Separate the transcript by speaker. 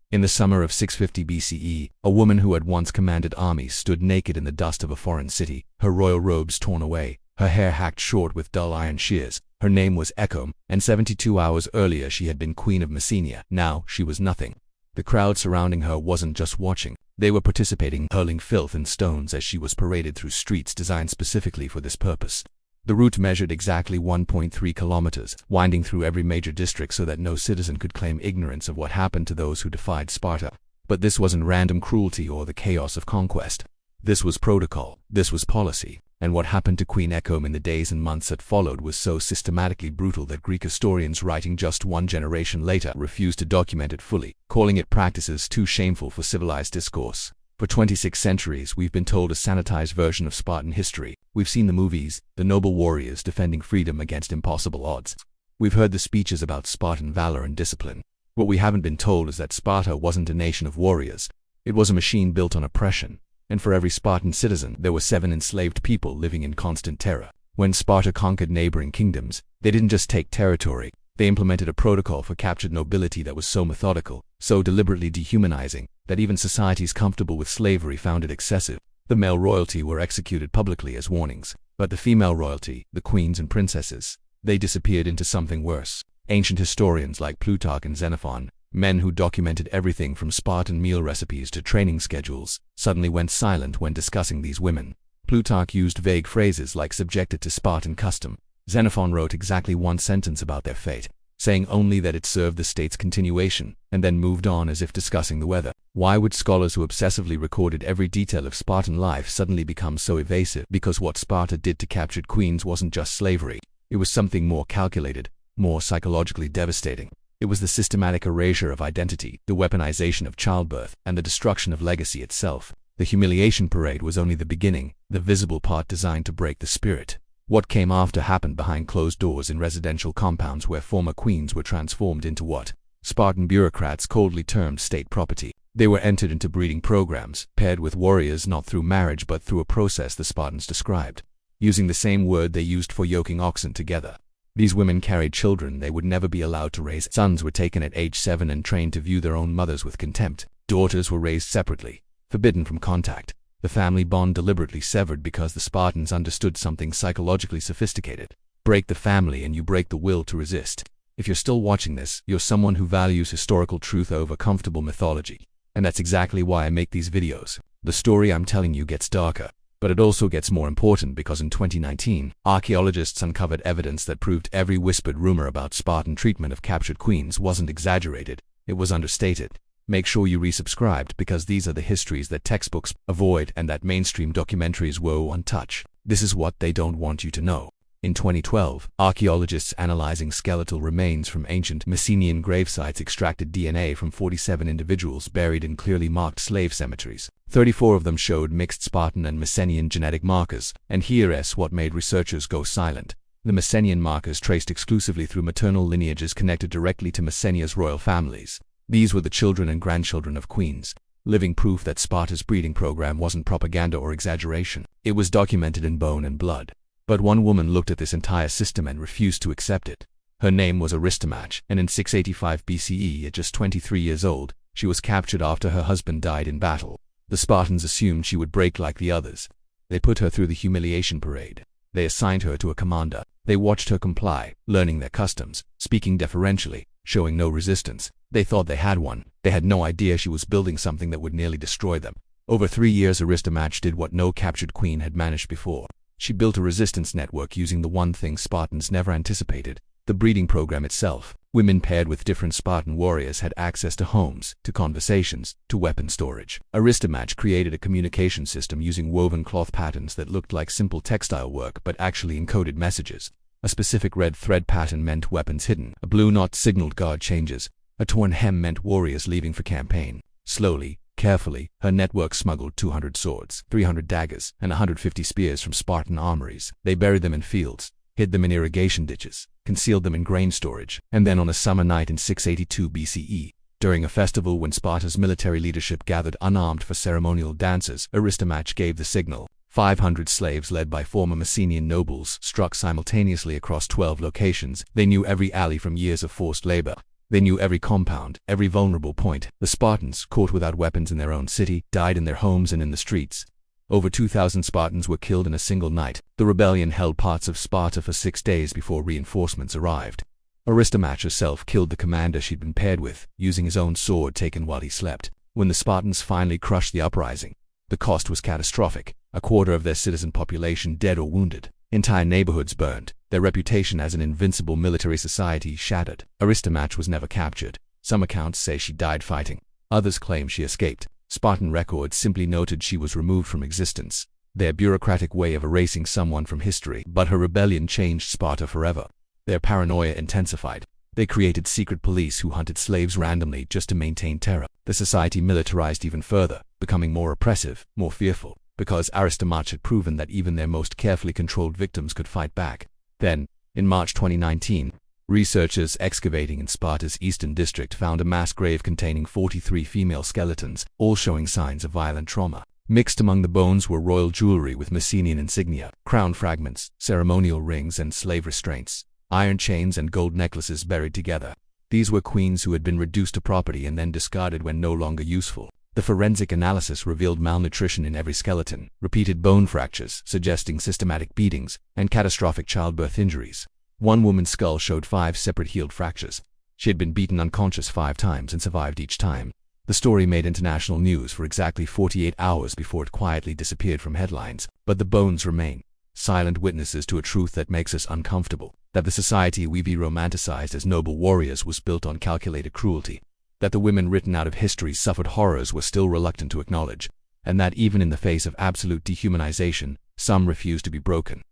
Speaker 1: In the summer of 650 BCE, a woman who had once commanded armies stood naked in the dust of a foreign city, her royal robes torn away, her hair hacked short with dull iron shears. Her name was Ecome, and 72 hours earlier she had been queen of Messenia. Now she was nothing. The crowd surrounding her wasn't just watching, they were participating, hurling filth and stones as she was paraded through streets designed specifically for this purpose. The route measured exactly 1.3 kilometers, winding through every major district so that no citizen could claim ignorance of what happened to those who defied Sparta. But this wasn't random cruelty or the chaos of conquest. This was protocol, this was policy, and what happened to Queen Ecome in the days and months that followed was so systematically brutal that Greek historians writing just one generation later refused to document it fully, calling it practices too shameful for civilized discourse. For 26 centuries, we've been told a sanitized version of Spartan history. We've seen the movies, the noble warriors defending freedom against impossible odds. We've heard the speeches about Spartan valor and discipline. What we haven't been told is that Sparta wasn't a nation of warriors. It was a machine built on oppression. And for every Spartan citizen, there were 7 enslaved people living in constant terror. When Sparta conquered neighboring kingdoms, they didn't just take territory, they implemented a protocol for captured nobility that was so methodical, so deliberately dehumanizing, that even societies comfortable with slavery found it excessive. The male royalty were executed publicly as warnings, but the female royalty, the queens and princesses, they disappeared into something worse. Ancient historians like Plutarch and Xenophon, men who documented everything from Spartan meal recipes to training schedules, suddenly went silent when discussing these women. Plutarch used vague phrases like subjected to Spartan custom. Xenophon wrote exactly one sentence about their fate, saying only that it served the state's continuation, and then moved on as if discussing the weather. Why would scholars who obsessively recorded every detail of Spartan life suddenly become so evasive? Because what Sparta did to captured queens wasn't just slavery. It was something more calculated, more psychologically devastating. It was the systematic erasure of identity, the weaponization of childbirth, and the destruction of legacy itself. The humiliation parade was only the beginning, the visible part designed to break the spirit. What came after happened behind closed doors in residential compounds where former queens were transformed into what Spartan bureaucrats coldly termed state property. They were entered into breeding programs, paired with warriors not through marriage but through a process the Spartans described, using the same word they used for yoking oxen together. These women carried children they would never be allowed to raise. Sons were taken at age 7 and trained to view their own mothers with contempt. Daughters were raised separately, forbidden from contact. The family bond deliberately severed because the Spartans understood something psychologically sophisticated. Break the family and you break the will to resist. If you're still watching this, you're someone who values historical truth over comfortable mythology. And that's exactly why I make these videos. The story I'm telling you gets darker. But it also gets more important because in 2019, archaeologists uncovered evidence that proved every whispered rumor about Spartan treatment of captured queens wasn't exaggerated, it was understated. Make sure you resubscribed because these are the histories that textbooks avoid and that mainstream documentaries won't touch. This is what they don't want you to know. In 2012, archaeologists analyzing skeletal remains from ancient Messenian gravesites extracted DNA from 47 individuals buried in clearly marked slave cemeteries. 34 of them showed mixed Spartan and Messenian genetic markers, and here's what made researchers go silent. The Messenian markers traced exclusively through maternal lineages connected directly to Messenia's royal families. These were the children and grandchildren of queens. Living proof that Sparta's breeding program wasn't propaganda or exaggeration. It was documented in bone and blood. But one woman looked at this entire system and refused to accept it. Her name was Aristomach, and in 685 BCE, at just 23 years old, she was captured after her husband died in battle. The Spartans assumed she would break like the others. They put her through the humiliation parade. They assigned her to a commander. They watched her comply, learning their customs, speaking deferentially, showing no resistance. They thought they had one. They had no idea she was building something that would nearly destroy them. Over 3 years, Aristomach did what no captured queen had managed before. She built a resistance network using the one thing Spartans never anticipated, the breeding program itself. Women paired with different Spartan warriors had access to homes, to conversations, to weapon storage. Aristomach created a communication system using woven cloth patterns that looked like simple textile work but actually encoded messages. A specific red thread pattern meant weapons hidden, a blue knot signaled guard changes, a torn hem meant warriors leaving for campaign. Slowly, carefully, her network smuggled 200 swords, 300 daggers, and 150 spears from Spartan armories. They buried them in fields, hid them in irrigation ditches, concealed them in grain storage, and then on a summer night in 682 BCE, during a festival when Sparta's military leadership gathered unarmed for ceremonial dances, Aristomach gave the signal. 500 slaves led by former Messenian nobles struck simultaneously across 12 locations. They knew every alley from years of forced labor. They knew every compound, every vulnerable point. The Spartans, caught without weapons in their own city, died in their homes and in the streets. Over 2,000 Spartans were killed in a single night. The rebellion held parts of Sparta for 6 days before reinforcements arrived. Aristomach herself killed the commander she'd been paired with, using his own sword taken while he slept. When the Spartans finally crushed the uprising, the cost was catastrophic. A quarter of their citizen population dead or wounded. Entire neighborhoods burned. Their reputation as an invincible military society shattered. Aristomach was never captured. Some accounts say she died fighting. Others claim she escaped. Spartan records simply noted she was removed from existence. Their bureaucratic way of erasing someone from history. But her rebellion changed Sparta forever. Their paranoia intensified. They created secret police who hunted slaves randomly just to maintain terror. The society militarized even further, becoming more oppressive, more fearful, because Aristomach had proven that even their most carefully controlled victims could fight back. Then, in March 2019, researchers excavating in Sparta's eastern district found a mass grave containing 43 female skeletons, all showing signs of violent trauma. Mixed among the bones were royal jewelry with Messenian insignia, crown fragments, ceremonial rings, and slave restraints. Iron chains and gold necklaces buried together. These were queens who had been reduced to property and then discarded when no longer useful. The forensic analysis revealed malnutrition in every skeleton, repeated bone fractures, suggesting systematic beatings, and catastrophic childbirth injuries. One woman's skull showed 5 separate healed fractures. She had been beaten unconscious 5 times and survived each time. The story made international news for exactly 48 hours before it quietly disappeared from headlines. But the bones remain, silent witnesses to a truth that makes us uncomfortable. That the society we've romanticized as noble warriors was built on calculated cruelty. That the women written out of history suffered horrors we're still reluctant to acknowledge. And that even in the face of absolute dehumanization, some refuse to be broken.